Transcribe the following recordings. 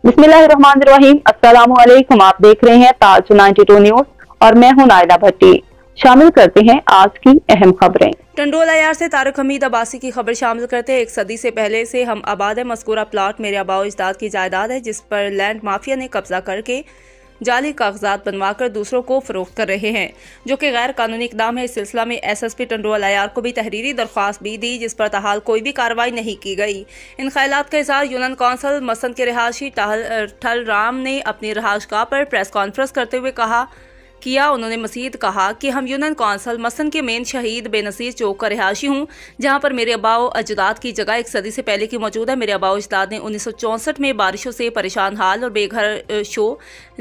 बिस्मिल्लाहिर्रहमानिर्रहीम। अस्सलामुअलैकुम। आप देख रहे हैं ताज 92 न्यूज और मैं हूं नायला भट्टी। शामिल करते हैं आज की अहम खबरें। टंडोल अयार से तारिक हमीद अब्बासी की खबर शामिल करते हैं। 1 सदी से पहले से हम आबाद है। मज़कूरा प्लाट मेरे आबाओ अजदाद की जायदाद है, जिस पर लैंड माफिया ने कब्जा करके जाली कागजात बनवाकर दूसरों को फरोख्त कर रहे हैं, जो कि गैर कानूनी इकदाम है। इस सिलसिला में SSP टंडोल अयार को भी तहरीरी दरख्वास्त भी दी, जिस पर ताहाल कोई भी कार्रवाई नहीं की गई। इन ख्यालात का इज़हार यूनियन कौंसिल मसन के रिहायशी ठल राम ने अपनी रहायशगाह पर प्रेस कॉन्फ्रेंस करते हुए किया। उन्होंने मज़ीद कहा कि हम यूनियन कौंसिल मसन के मेन शहीद बेनज़ीर चौक का रिहायशी हूँ, जहाँ पर मेरे आबाओ अजदाद की जगह 1 सदी से पहले की मौजूद है। मेरे आबाओ अजदाद ने 1964 में बारिशों से परेशान हाल और बेघर शो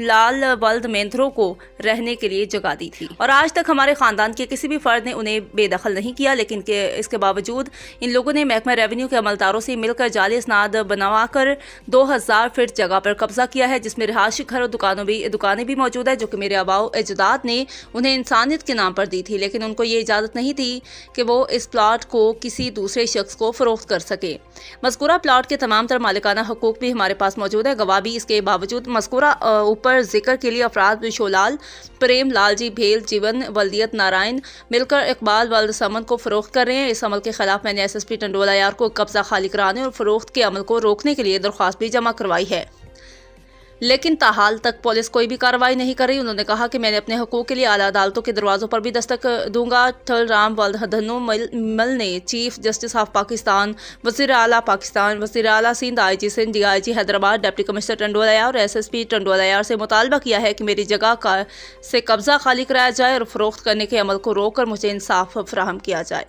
लाल वल्द मेंथरों को रहने के लिए जगह दी थी, और आज तक हमारे ख़ानदान के किसी भी फ़र्द ने उन्हें बेदखल नहीं किया। लेकिन इसके बावजूद इन लोगों ने महकमा रेवेन्यू के अमलदारों से मिलकर जाली इसनाद बनवाकर 2000 फीट जगह पर कब्जा किया है, जिसमें रिहायशी घर और दुकानें भी मौजूद है, जो कि मेरे आबाओ अजदाद ने उन्हें इंसानियत के नाम पर दी थी। लेकिन उनको ये इजाज़त नहीं थी कि वो इस प्लाट को किसी दूसरे शख्स को फरोख्त कर सके। मज़कूरा प्लाट के तमाम तर मालिकाना हकूक भी हमारे पास मौजूद है, गवाह भी। इसके बावजूद मज़कूरा ऊपर जिक्र के लिए अफराद शोलाल, प्रेम लाल जी भेल, जीवन वल्दियत नारायण मिलकर इकबाल वल्द समन को फरोख्त कर रहे हैं। इस अमल के खिलाफ मैंने SSP टंडोल अयार को कब्जा खाली कराने और फरोख्त के अमल को रोकने के लिए दरख्वास्त भी जमा करवाई है, लेकिन ताहाल तक पुलिस कोई भी कार्रवाई नहीं कर रही। उन्होंने कहा कि मैंने अपने हकूक़ के लिए आला अदालतों के दरवाज़ों पर भी दस्तक दूंगा। ठल राम वल्द धन्नो मल ने चीफ जस्टिस ऑफ पाकिस्तान, वज़ीर आला पाकिस्तान, वज़ीर आला Sindh, IG Sindh, DIG Hyderabad, deputy commissioner Tando Allahyar और SSP टंडोल अयार से मुतालबा किया है कि मेरी जगह से कब्जा खाली कराया जाए और फरोख्त करने के अमल को रोक कर मुझे इंसाफ फराहम किया जाए।